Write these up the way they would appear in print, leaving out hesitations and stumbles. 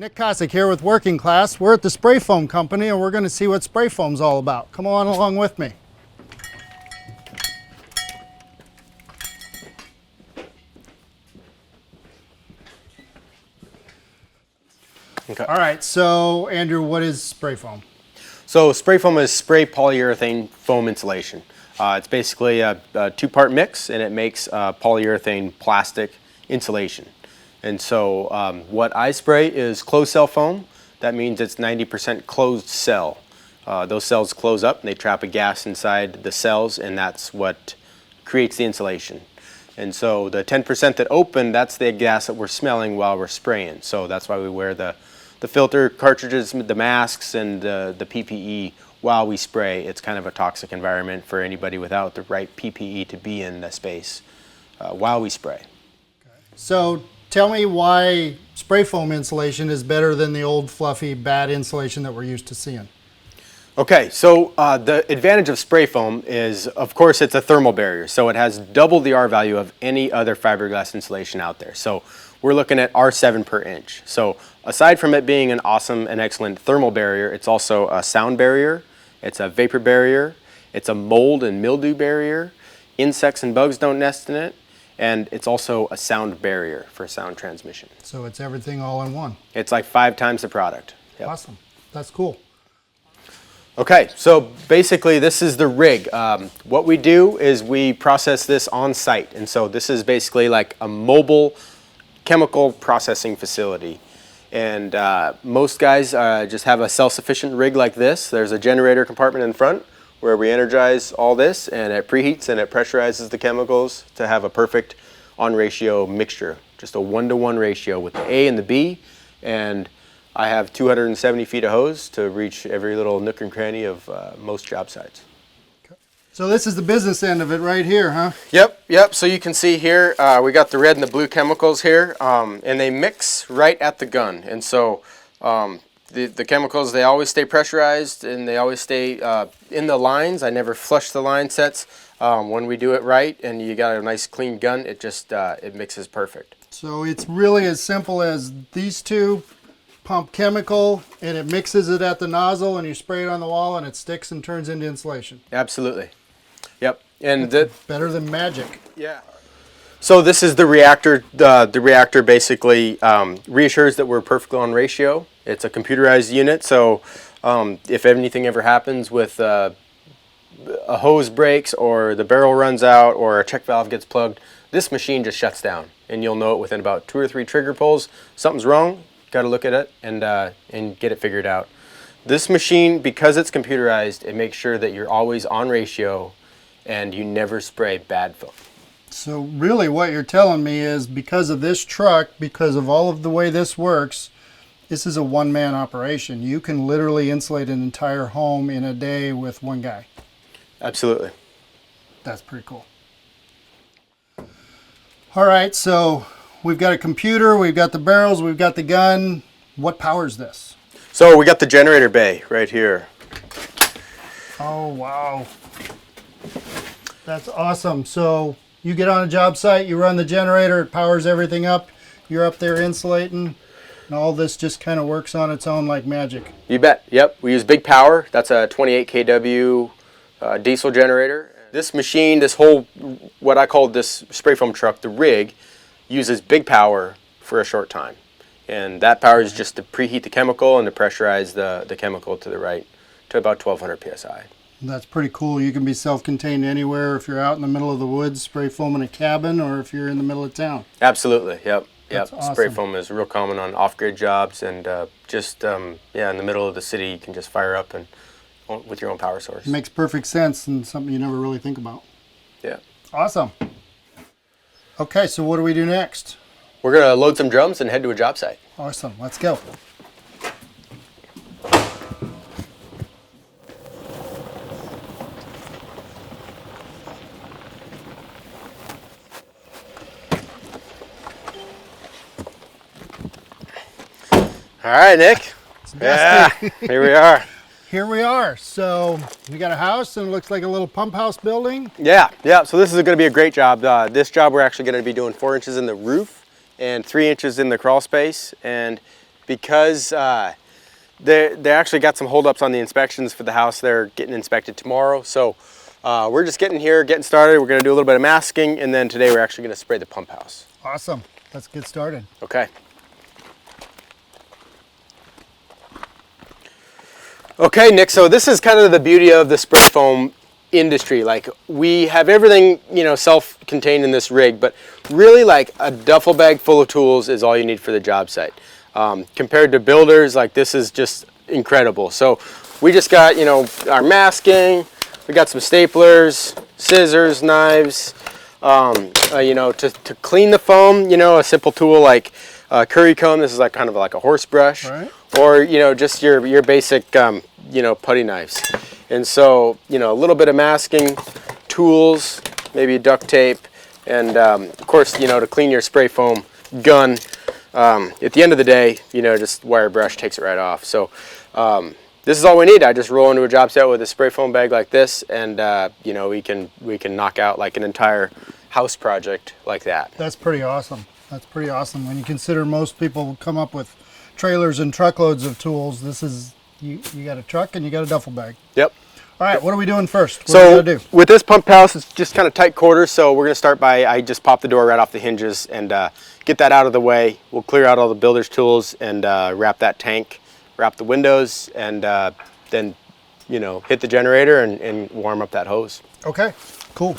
Nick Kasik here with Working Class. We're at the Spray Foam Company and we're going to see what spray foam's all about. Come on along with me. Okay. All right, so Andrew, what is spray foam? So spray foam is spray polyurethane foam insulation. It's basically a two-part mix, and it makes polyurethane plastic insulation. And so what I spray is closed cell foam. That means it's 90% closed cell. Those cells close up and they trap a gas inside the cells, and that's what creates the insulation. And so the 10% that open, that's the gas that we're smelling while we're spraying. So that's why we wear the filter cartridges, the masks, and the PPE while we spray. It's kind of a toxic environment for anybody without the right PPE to be in the space while we spray. So tell me why spray foam insulation is better than the old fluffy bad insulation that we're used to seeing. Okay, so the advantage of spray foam is, of course, it's a thermal barrier. So it has double the R value of any other fiberglass insulation out there. So we're looking at R7 per inch. So aside from it being an awesome and excellent thermal barrier, it's also a sound barrier, it's a vapor barrier, it's a mold and mildew barrier, insects and bugs don't nest in it, and it's also a sound barrier for sound transmission. So it's everything all in one. It's like 5 times the product. Yep. Awesome. That's cool. Okay, so basically this is the rig. What we do is we process this on site, and so this is basically like a mobile chemical processing facility. And most guys just have a self-sufficient rig like this. There's a generator compartment in front where we energize all this, and it preheats and it pressurizes the chemicals to have a perfect on-ratio mixture, just a 1-to-1 ratio with the A and the B. And I have 270 feet of hose to reach every little nook and cranny of most job sites. So this is the business end of it right here, huh? Yep. So you can see here, we got the red and the blue chemicals here, and they mix right at the gun. And so the chemicals, they always stay pressurized and they always stay in the lines. I never flush the line sets. When we do it right and you got a nice clean gun, it just it mixes perfect. So it's really as simple as these two pump chemical and it mixes it at the nozzle and you spray it on the wall and it sticks and turns into insulation. Absolutely. Yep. And better than magic. Yeah. So this is the reactor. The reactor basically reassures that we're perfectly on ratio. It's a computerized unit, so if anything ever happens with a hose breaks or the barrel runs out or a check valve gets plugged, this machine just shuts down, and you'll know it within about 2 or 3 trigger pulls. Something's wrong. Got to look at it and get it figured out. This machine, because it's computerized, it makes sure that you're always on ratio and you never spray bad foam. So really what you're telling me is because of this truck, because of all of the way this works, this is a one-man operation. You can literally insulate an entire home in a day with one guy. Absolutely. That's pretty cool. All right, so we've got a computer, we've got the barrels, we've got the gun. What powers this? So we got the generator bay right here. Oh, wow. That's awesome. So you get on a job site, you run the generator, it powers everything up. You're up there insulating, and all this just kind of works on its own like magic. You bet. Yep. We use big power. That's a 28 kW diesel generator. This machine, this whole, what I call this spray foam truck, the rig, uses big power for a short time. And that power is just to preheat the chemical and to pressurize the chemical to the right to about 1200 PSI. That's pretty cool. You can be self-contained anywhere if you're out in the middle of the woods, spray foam in a cabin, or if you're in the middle of town. Absolutely. Yep. That's awesome. Spray foam is real common on off-grid jobs, and yeah, in the middle of the city, you can just fire up and with your own power source. It makes perfect sense and something you never really think about. Yeah. Awesome. Okay, so what do we do next? We're going to load some drums and head to a job site. Awesome. Let's go. All right, Nick. Yeah, here we are. Here we are. So we got a house and it looks like a little pump house building. Yeah. So this is going to be a great job. This job we're actually going to be doing 4 inches in the roof and 3 inches in the crawl space. And because they actually got some holdups on the inspections for the house. They're getting inspected tomorrow. So we're just getting started. We're going to do a little bit of masking, and then today we're actually going to spray the pump house. Awesome. Let's get started. Okay. Okay, Nick, so this is kind of the beauty of the spray foam industry. Like, we have everything, self-contained in this rig, but really, like, a duffel bag full of tools is all you need for the job site. Compared to builders, like, this is just incredible. So we just got, our masking, we got some staplers, scissors, knives, to clean the foam, a simple tool like curry comb. This is like kind of like a horse brush, right. Or just your basic putty knives. And so a little bit of masking, tools, maybe duct tape, and of course to clean your spray foam gun. At the end of the day, just wire brush takes it right off. So this is all we need. I just roll into a job site with a spray foam bag like this, and we can knock out like an entire house project like that. That's pretty awesome. That's pretty awesome. When you consider most people come up with trailers and truckloads of tools, this is, you got a truck and you got a duffel bag. Yep. All right, what are we doing first? What So do we gotta do? with this pump house, it's just kind of tight quarters. So we're gonna start by, I just pop the door right off the hinges and get that out of the way. We'll clear out all the builder's tools and wrap that tank, wrap the windows, and then hit the generator and warm up that hose. Okay, cool.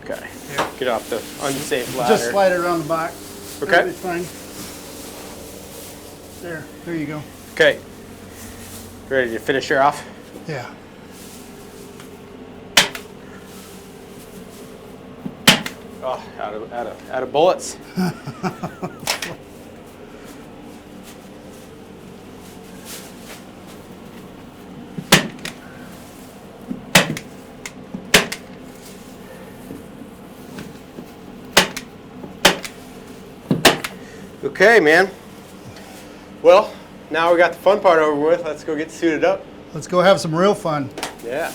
Okay. Get off the unsafe ladder. Just slide it around the back. Okay. That'll be fine. There you go. Okay. Ready to finish her off? Yeah. Oh, out of bullets. Okay, man. Well, now we got the fun part over with. Let's go get suited up. Let's go have some real fun. Yeah.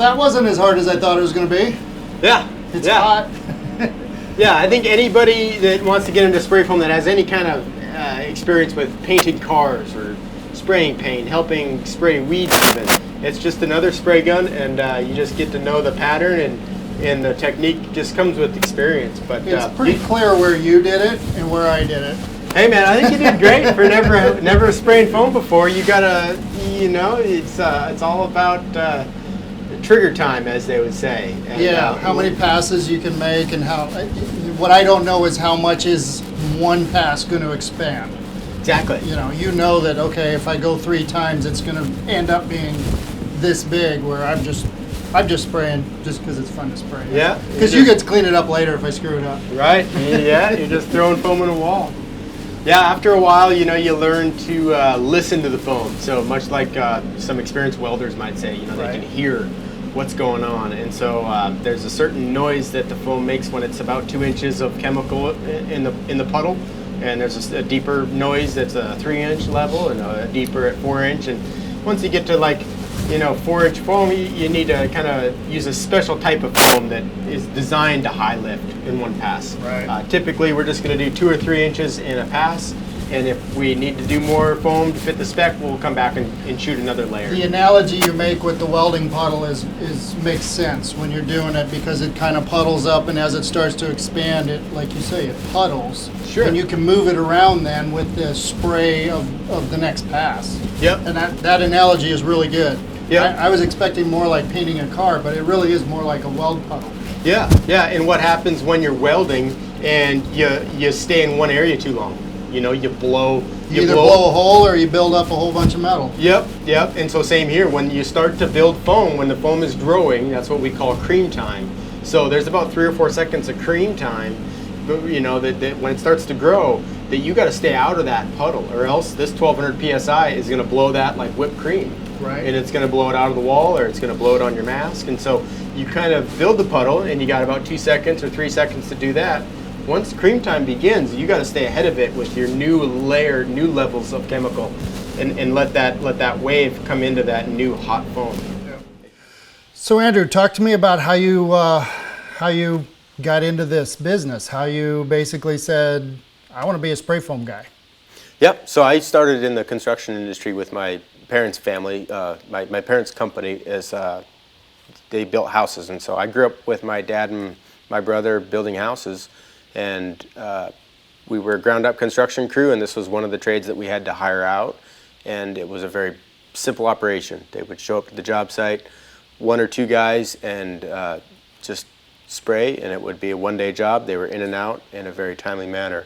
that wasn't as hard as I thought it was going to be. Yeah. It's yeah. hot. Yeah, I think anybody that wants to get into spray foam that has any kind of experience with painted cars or spraying paint, helping spray weeds even, it's just another spray gun, and you just get to know the pattern, and the technique just comes with experience. But It's pretty clear where you did it and where I did it. hey man, I think you did great for never spraying foam before. You gotta, it's all about trigger time, as they would say. And, How many passes you can make, and what I don't know is how much is one pass going to expand. Exactly. You know that, okay, if I go 3 times, it's going to end up being this big, where I'm just spraying just because it's fun to spray. Yeah. Because you get to clean it up later if I screw it up. Right. Yeah, you're just throwing foam in a wall. Yeah, after a while, you learn to listen to the foam. So much like some experienced welders might say, they can hear what's going on. And so there's a certain noise that the foam makes when it's about 2 inches of chemical in the puddle. And there's a deeper noise that's a 3-inch level, and a deeper at 4-inch. And once you get to 4-inch foam, you need to kind of use a special type of foam that is designed to high lift in one pass. Right. Typically, we're just going to do 2 or 3 inches in a pass, and if we need to do more foam to fit the spec, we'll come back and shoot another layer. The analogy you make with the welding puddle is makes sense when you're doing it, because it kind of puddles up, and as it starts to expand, it, like you say, it puddles. Sure. And you can move it around then with the spray of the next pass. Yep. And that analogy is really good. Yeah. I was expecting more like painting a car, but it really is more like a weld puddle. Yeah, and what happens when you're welding and you stay in one area too long? You blow. You either blow a hole or you build up a whole bunch of metal. Yep. And so same here. When you start to build foam, when the foam is growing, that's what we call cream time. So there's about 3 or 4 seconds of cream time, that when it starts to grow, that you got to stay out of that puddle, or else this 1200 psi is going to blow that like whipped cream. Right. And it's going to blow it out of the wall, or it's going to blow it on your mask. And so you kind of build the puddle, and you got about 2 seconds or 3 seconds to do that. Once cream time begins, you got to stay ahead of it with your new layer, new levels of chemical, and let that wave come into that new hot foam. Yeah. So Andrew, talk to me about how you got into this business. How you basically said, I want to be a spray foam guy. Yep. So I started in the construction industry with my parents' family. My parents' company is they built houses, and so I grew up with my dad and my brother building houses. And we were a ground-up construction crew, and this was one of the trades that we had to hire out. And it was a very simple operation. They would show up to the job site, 1 or 2 guys, and just spray, and it would be a one-day job. They were in and out in a very timely manner.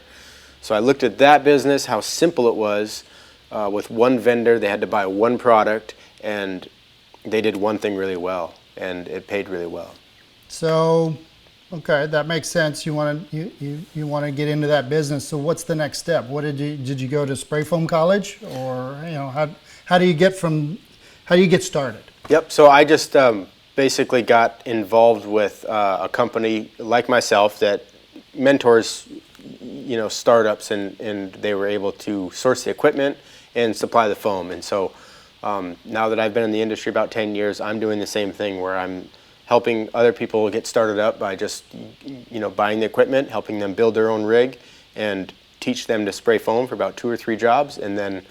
So I looked at that business, how simple it was. With one vendor, they had to buy one product, and they did one thing really well, and it paid really well. So, okay, that makes sense. You want to get into that business. So, what's the next step? What did you go to spray foam college, or how do you get started? Yep. So I just basically got involved with a company like myself that mentors startups, and they were able to source the equipment and supply the foam. And so now that I've been in the industry about 10 years, I'm doing the same thing, where I'm helping other people get started up by just buying the equipment, helping them build their own rig, and teach them to spray foam for about 2 or 3 jobs, and then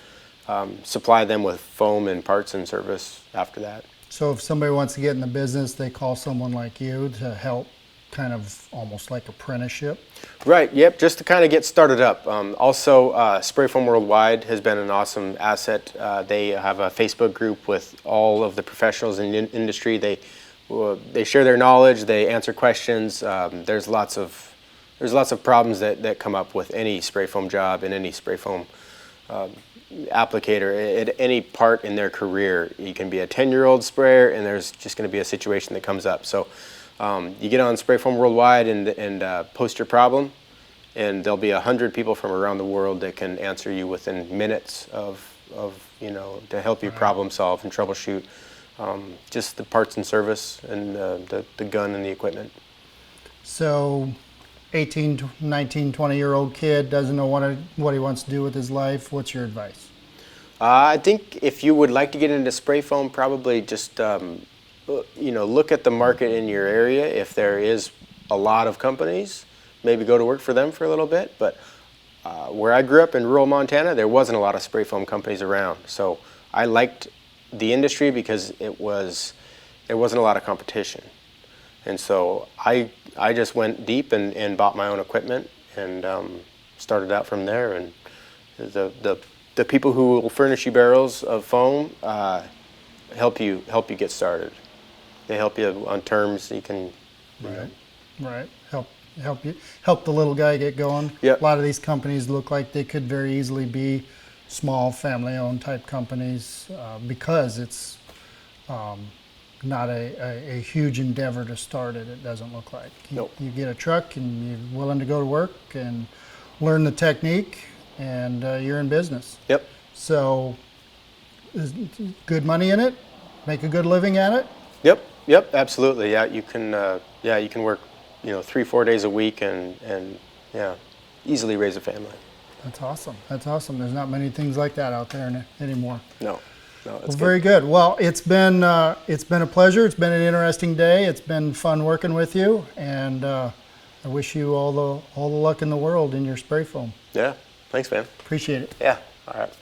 supply them with foam and parts and service after that. So if somebody wants to get in the business, they call someone like you to help, kind of almost like apprenticeship? Right, yep, just to kind of get started up. Also, Spray Foam Worldwide has been an awesome asset. They have a Facebook group with all of the professionals in the industry. They share their knowledge, they answer questions. There's lots of problems that come up with any spray foam job and any spray foam applicator at any part in their career. You can be a 10-year-old sprayer, and there's just going to be a situation that comes up. So you get on Spray Foam Worldwide and post your problem, and there'll be 100 people from around the world that can answer you within minutes of to help you problem solve and troubleshoot just the parts and service and the gun and the equipment. So 18, 19, 20-year-old kid doesn't know what he wants to do with his life. What's your advice? I think if you would like to get into spray foam, probably just look at the market in your area. If there is a lot of companies, maybe go to work for them for a little bit. But where I grew up in rural Montana, there wasn't a lot of spray foam companies around. So I liked the industry because there wasn't a lot of competition. And so I just went deep and bought my own equipment and started out from there. And the people who will furnish you barrels of foam help you get started. They help you on terms you can. Right. Help the little guy get going. Yep. A lot of these companies look like they could very easily be small family-owned type companies because it's not a huge endeavor to start it. It doesn't look like. Nope. You get a truck and you're willing to go to work and learn the technique, and you're in business. Yep. So, is good money in it. Make a good living at it. Yep. Absolutely. Yeah, you can. You can work, 3-4 days a week and easily raise a family. That's awesome. There's not many things like that out there anymore. No, Well, very good. Well, it's been a pleasure. It's been an interesting day. It's been fun working with you, and I wish you all the luck in the world in your spray foam. Yeah. Thanks, man. Appreciate it. Yeah. All right.